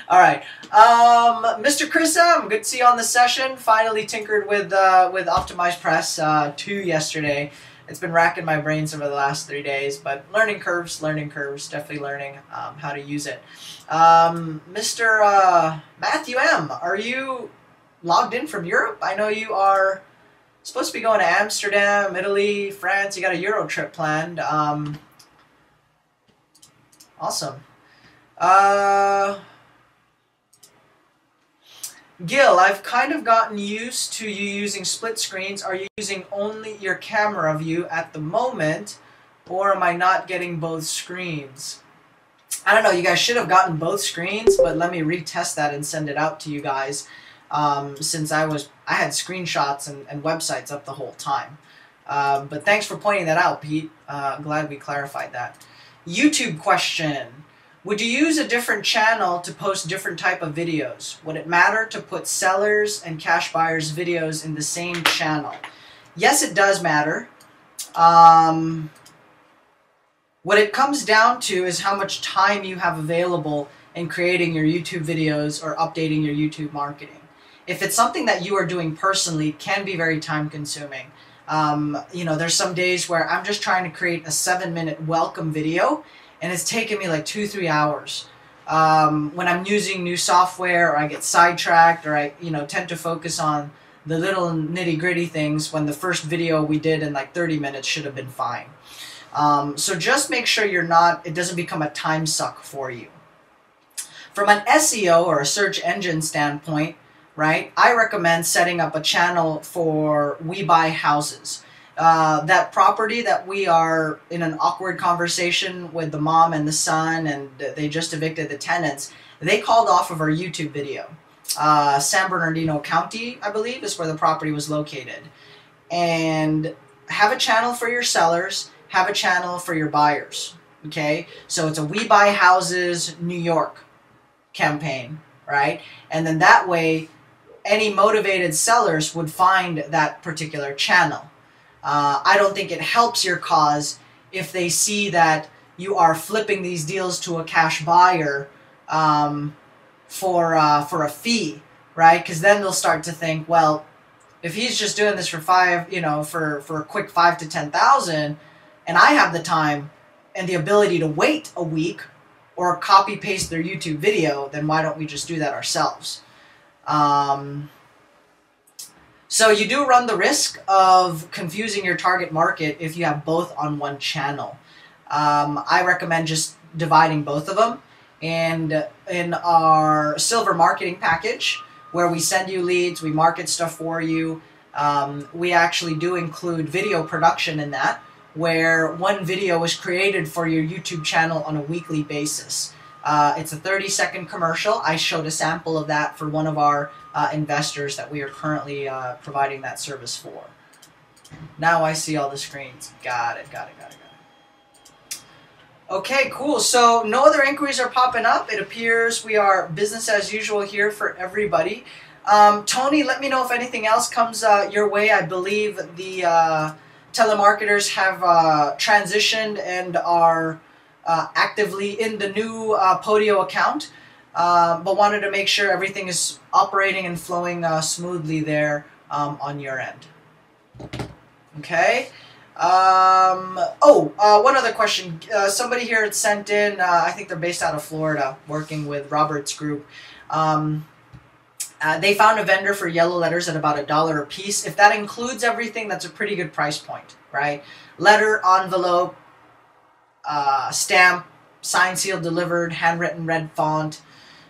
S1: All right. Mr. Krissa, good to see you on the session. Finally tinkered with Optimized Press 2 yesterday. It's been racking my brains over the last 3 days, but learning curves, definitely learning how to use it. Mr. Matthew M., are you logged in from Europe? I know you are supposed to be going to Amsterdam, Italy, France. You got a Euro trip planned. Awesome. Gil, I've kind of gotten used to you using split screens. Are you using only your camera view at the moment, or am I not getting both screens? I don't know. You guys should have gotten both screens, but let me retest that and send it out to you guys. Since I had screenshots and websites up the whole time. But thanks for pointing that out, Pete. Glad we clarified that. YouTube question. Would you use a different channel to post different type of videos? Would it matter to put sellers and cash buyers videos in the same channel? Yes, it does matter. What it comes down to is how much time you have available in creating your YouTube videos or updating your YouTube marketing. If it's something that you are doing personally, it can be very time consuming. There's some days where I'm just trying to create a 7-minute welcome video, and it's taken me like 2-3 hours. When I'm using new software, or I get sidetracked, or I tend to focus on the little nitty-gritty things when the first video we did in like 30 minutes should have been fine. So just make sure it doesn't become a time suck for you. From an SEO or a search engine standpoint, right, I recommend setting up a channel for We Buy Houses. That property that we are in an awkward conversation with the mom and the son, and they just evicted the tenants, they called off of our YouTube video. San Bernardino County, I believe, is where the property was located. And have a channel for your sellers, have a channel for your buyers, okay? So it's a We Buy Houses New York campaign, right? And then that way, any motivated sellers would find that particular channel. I don't think it helps your cause if they see that you are flipping these deals to a cash buyer for a fee, right? Because then they'll start to think, well, if he's just doing this for for a quick $5,000 to $10,000, and I have the time and the ability to wait a week or copy paste their YouTube video, then why don't we just do that ourselves? So you do run the risk of confusing your target market if you have both on one channel. I recommend just dividing both of them. And in our silver marketing package, where we send you leads, we market stuff for you, we actually do include video production in that, where one video is created for your YouTube channel on a weekly basis. It's a 30-second commercial. I showed a sample of that for one of our investors that we are currently providing that service for. Now I see all the screens. Got it. Okay, cool. So no other inquiries are popping up. It appears we are business as usual here for everybody. Tony, let me know if anything else comes your way. I believe the telemarketers have transitioned and are actively in the new Podio account, but wanted to make sure everything is operating and flowing smoothly there on your end. Okay. One other question. Somebody here had sent in, I think they're based out of Florida, working with Robert's group, They found a vendor for yellow letters at about $1 a piece. If that includes everything, that's a pretty good price point, right? Letter, envelope, stamp, signed, sealed, delivered, handwritten, red font.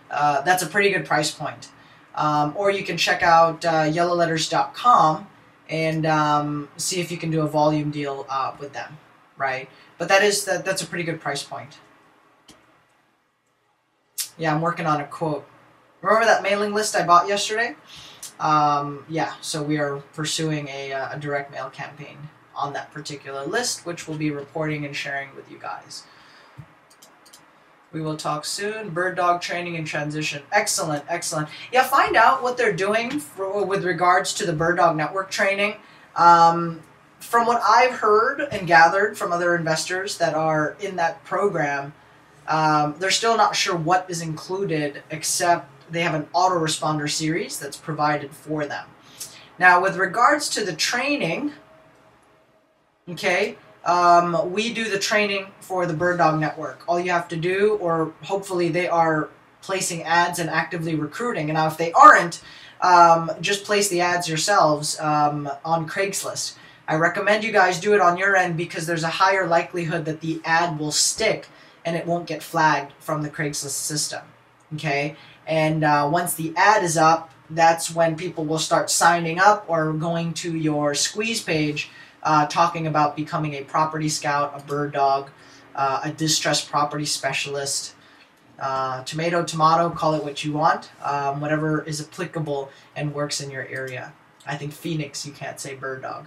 S1: That's a pretty good price point. Or you can check out yellowletters.com and see if you can do a volume deal with them, right? But that's a pretty good price point. Yeah, I'm working on a quote. Remember that mailing list I bought yesterday? Yeah, so we are pursuing a direct mail campaign on that particular list, which we'll be reporting and sharing with you guys. We will talk soon. Bird dog training and transition. Excellent, excellent. Yeah, find out what they're doing with regards to the Bird Dog Network training. From what I've heard and gathered from other investors that are in that program, they're still not sure what is included, except they have an autoresponder series that's provided for them. Now, with regards to the training, okay, we do the training for the Bird Dog Network. All you have to do, or hopefully they are placing ads and actively recruiting. And now if they aren't, just place the ads yourselves on Craigslist. I recommend you guys do it on your end because there's a higher likelihood that the ad will stick and it won't get flagged from the Craigslist system. Okay? And once the ad is up, that's when people will start signing up or going to your squeeze page, talking about becoming a property scout, a bird dog, a distressed property specialist, tomato, call it what you want, whatever is applicable and works in your area. I think Phoenix, you can't say bird dog.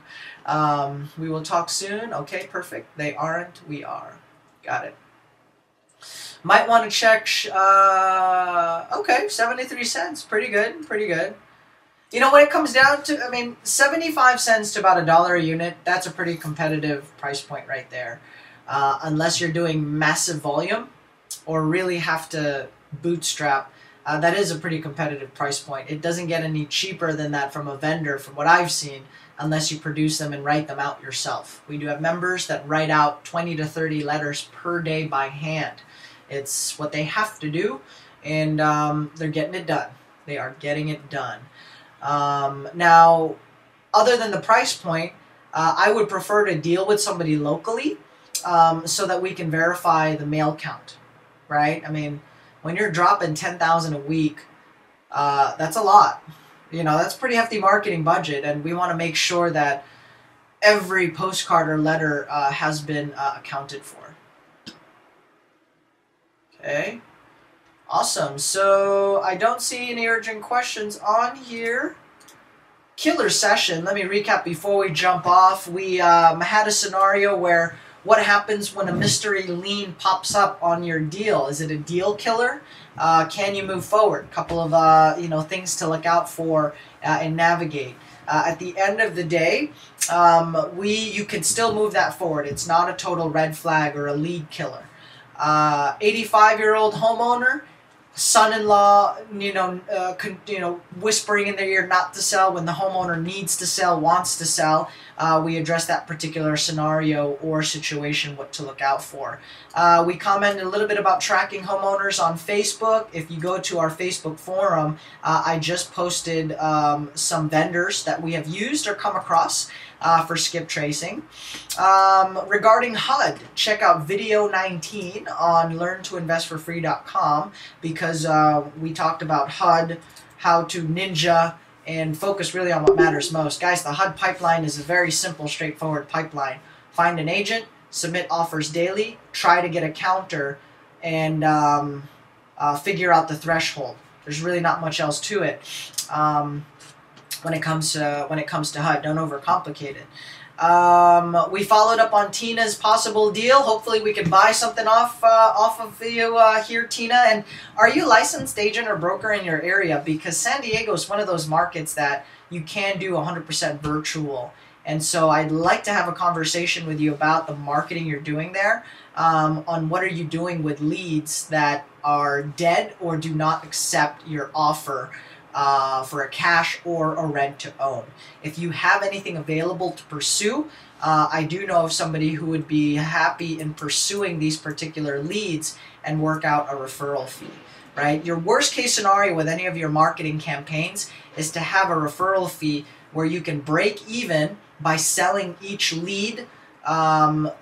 S1: We will talk soon. Okay, perfect. They aren't, we are. Got it. Might want to check, okay, 73 cents. Pretty good, pretty good. You know, when it comes down to, I mean, 75 cents to about $1 a unit, that's a pretty competitive price point right there. Unless you're doing massive volume or really have to bootstrap, that is a pretty competitive price point. It doesn't get any cheaper than that from a vendor, from what I've seen, unless you produce them and write them out yourself. We do have members that write out 20 to 30 letters per day by hand. It's what they have to do, and they're getting it done. They are getting it done. Now, other than the price point, I would prefer to deal with somebody locally so that we can verify the mail count, right? I mean, when you're dropping 10,000 a week, that's a lot. You know, that's a pretty hefty marketing budget, and we want to make sure that every postcard or letter has been accounted for. Okay. Awesome. So I don't see any urgent questions on here. Killer session. Let me recap before we jump off. We had a scenario where what happens when a mystery lien pops up on your deal? Is it a deal killer? Can you move forward? A couple of you know, things to look out for and navigate. At the end of the day, you can still move that forward. It's not a total red flag or a lead killer. 85-year-old homeowner, son-in-law, whispering in their ear not to sell when the homeowner needs to sell, wants to sell. We address that particular scenario or situation, what to look out for. We commented a little bit about tracking homeowners on Facebook. If you go to our Facebook forum, I just posted some vendors that we have used or come across for skip tracing. Regarding HUD, check out video 19 on learntoinvestforfree.com because we talked about HUD, how to ninja, and focus really on what matters most. Guys, the HUD pipeline is a very simple, straightforward pipeline. Find an agent, submit offers daily, try to get a counter, and figure out the threshold. There's really not much else to it. When it comes to HUD, don't overcomplicate it. We followed up on Tina's possible deal. Hopefully, we can buy something off of you here, Tina. And are you a licensed agent or broker in your area? Because San Diego is one of those markets that you can do 100% virtual. And so I'd like to have a conversation with you about the marketing you're doing there, on what are you doing with leads that are dead or do not accept your offer. for a cash or a rent to own. If you have anything available to pursue, I do know of somebody who would be happy in pursuing these particular leads and work out a referral fee, right? Your worst case scenario with any of your marketing campaigns is to have a referral fee where you can break even by selling each lead to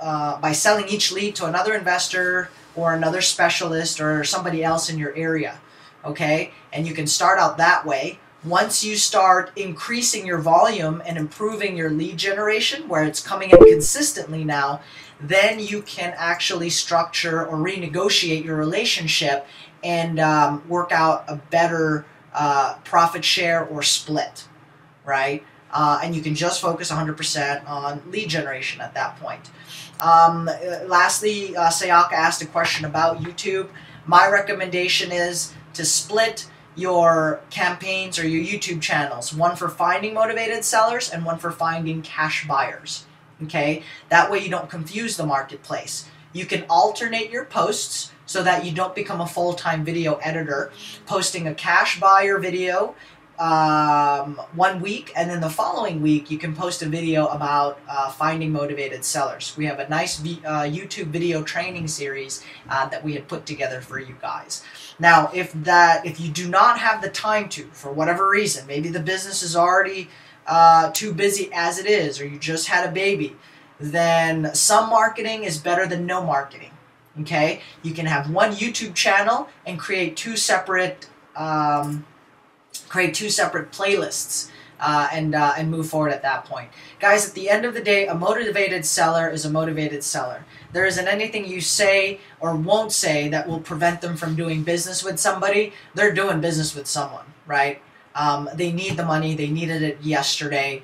S1: another investor or another specialist or somebody else in your area, okay? And you can start out that way. Once you start increasing your volume and improving your lead generation, where it's coming in consistently now, then you can actually structure or renegotiate your relationship and work out a better profit share or split, right? And you can just focus 100% on lead generation at that point. Lastly, Sayaka asked a question about YouTube. My recommendation is to split your campaigns or your YouTube channels, one for finding motivated sellers and one for finding cash buyers. Okay, that way you don't confuse the marketplace. You can alternate your posts so that you don't become a full-time video editor, posting a cash buyer video 1 week, and then the following week you can post a video about finding motivated sellers. We have a nice YouTube video training series that we had put together for you guys. Now, if you do not have the time to, for whatever reason, maybe the business is already too busy as it is, or you just had a baby, then some marketing is better than no marketing. Okay, you can have one YouTube channel and create two separate playlists and move forward at that point. Guys, at the end of the day, a motivated seller is a motivated seller. There isn't anything you say or won't say that will prevent them from doing business with somebody. They're doing business with someone, right? They need the money. They needed it yesterday.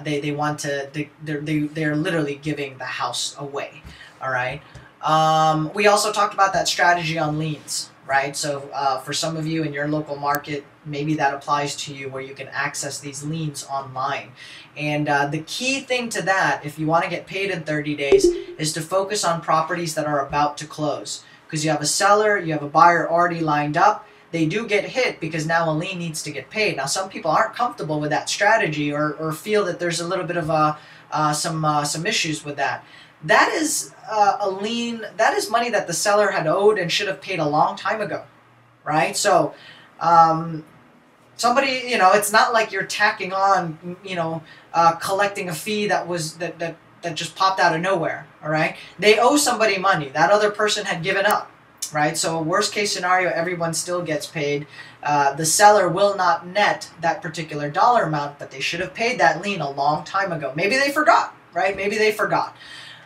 S1: They want to. They're literally giving the house away. All right. We also talked about that strategy on leads, right? So for some of you in your local market, maybe that applies to you, where you can access these leads online. And the key thing to that, if you want to get paid in 30 days, is to focus on properties that are about to close. Because you have a seller, you have a buyer already lined up. They do get hit because now a lien needs to get paid. Now, some people aren't comfortable with that strategy or feel that there's a little bit of some issues with that. That is a lien. That is money that the seller had owed and should have paid a long time ago, right? So somebody, it's not like you're tacking on, collecting a fee that just popped out of nowhere. All right, they owe somebody money. That other person had given up, right? So worst case scenario, everyone still gets paid. The seller will not net that particular dollar amount, but they should have paid that lien a long time ago. Maybe they forgot, right? Maybe they forgot.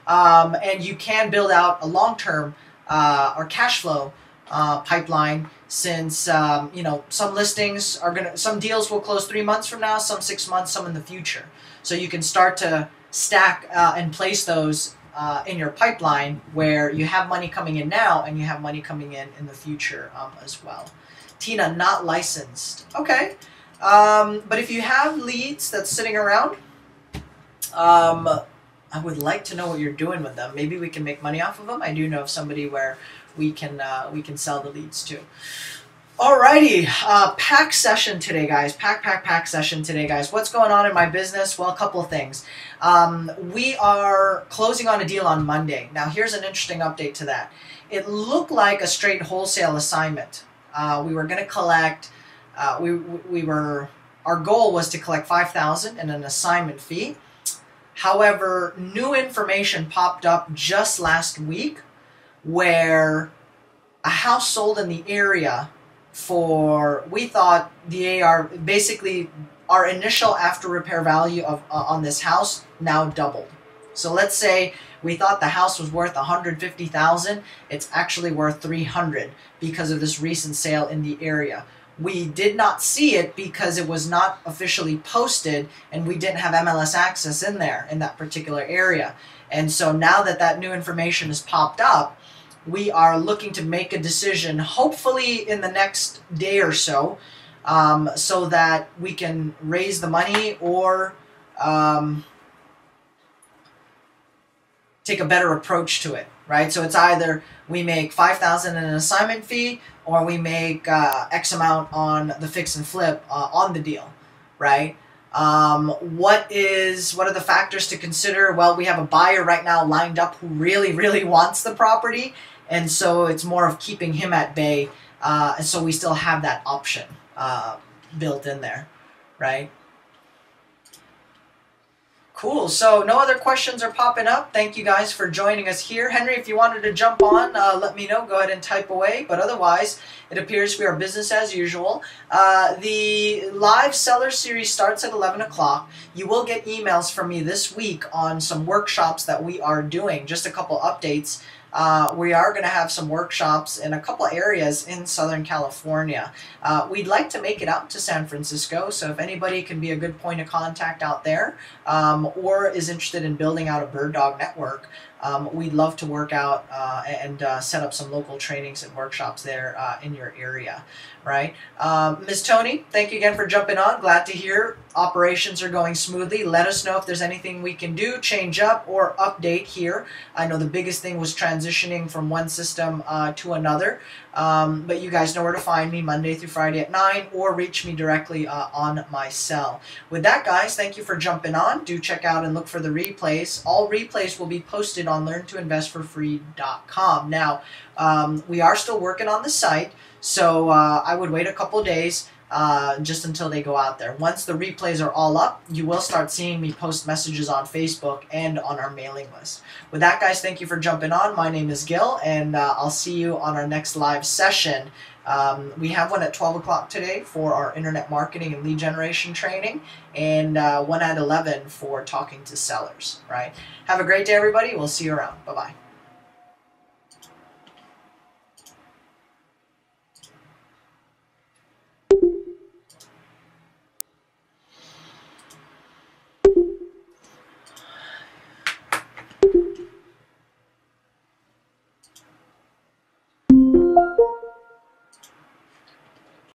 S1: And you can build out a long-term or cash flow pipeline, since some listings some deals will close 3 months from now, some 6 months, some in the future. So you can start to stack and place those in your pipeline, where you have money coming in now and you have money coming in the future as well. Tina, not licensed. Okay, but if you have leads that's sitting around, I would like to know what you're doing with them. Maybe we can make money off of them. I do know of somebody where we can sell the leads to. Alrighty, pack session today, guys. Pack session today, guys. What's going on in my business? Well, a couple of things. We are closing on a deal on Monday. Now, here's an interesting update to that. It looked like a straight wholesale assignment. We were going to collect. Our goal was to collect $5,000 in an assignment fee. However, new information popped up just last week where a house sold in the area for, we thought the AR, basically our initial after repair value on this house now doubled. So let's say we thought the house was worth $150,000, it's actually worth $300 because of this recent sale in the area. We did not see it because it was not officially posted and we didn't have MLS access in there in that particular area. And so now that new information has popped up, we are looking to make a decision, hopefully in the next day or so, so that we can raise the money or take a better approach to it, right? So it's either we make $5,000 in an assignment fee, or we make X amount on the fix and flip on the deal, right? What are the factors to consider? Well, we have a buyer right now lined up who really, really wants the property, and so it's more of keeping him at bay, and so we still have that option built in there, right? Cool. So no other questions are popping up. Thank you guys for joining us here. Henry, if you wanted to jump on, let me know. Go ahead and type away. But otherwise, it appears we are business as usual. The live seller series starts at 11 o'clock. You will get emails from me this week on some workshops that we are doing. Just a couple updates. We are going to have some workshops in a couple areas in Southern California. We'd like to make it out to San Francisco, so if anybody can be a good point of contact out there, or is interested in building out a bird dog network, we'd love to work out and set up some local trainings and workshops there in your area, right? Ms. Tony, thank you again for jumping on. Glad to hear operations are going smoothly. Let us know if there's anything we can do, change up, or update here. I know the biggest thing was transitioning from one system to another, but you guys know where to find me Monday through Friday at 9, or reach me directly on my cell. With that, guys, thank you for jumping on. Do check out and look for the replays. All replays will be posted on learntoinvestforfree.com. Now, we are still working on the site, so I would wait a couple days just until they go out there. Once the replays are all up, you will start seeing me post messages on Facebook and on our mailing list. With that, guys, thank you for jumping on. My name is Gil, and I'll see you on our next live session. We have one at 12 o'clock today for our internet marketing and lead generation training, and one at 11 for talking to sellers, right? Have a great day, everybody. We'll see you around. Bye-bye.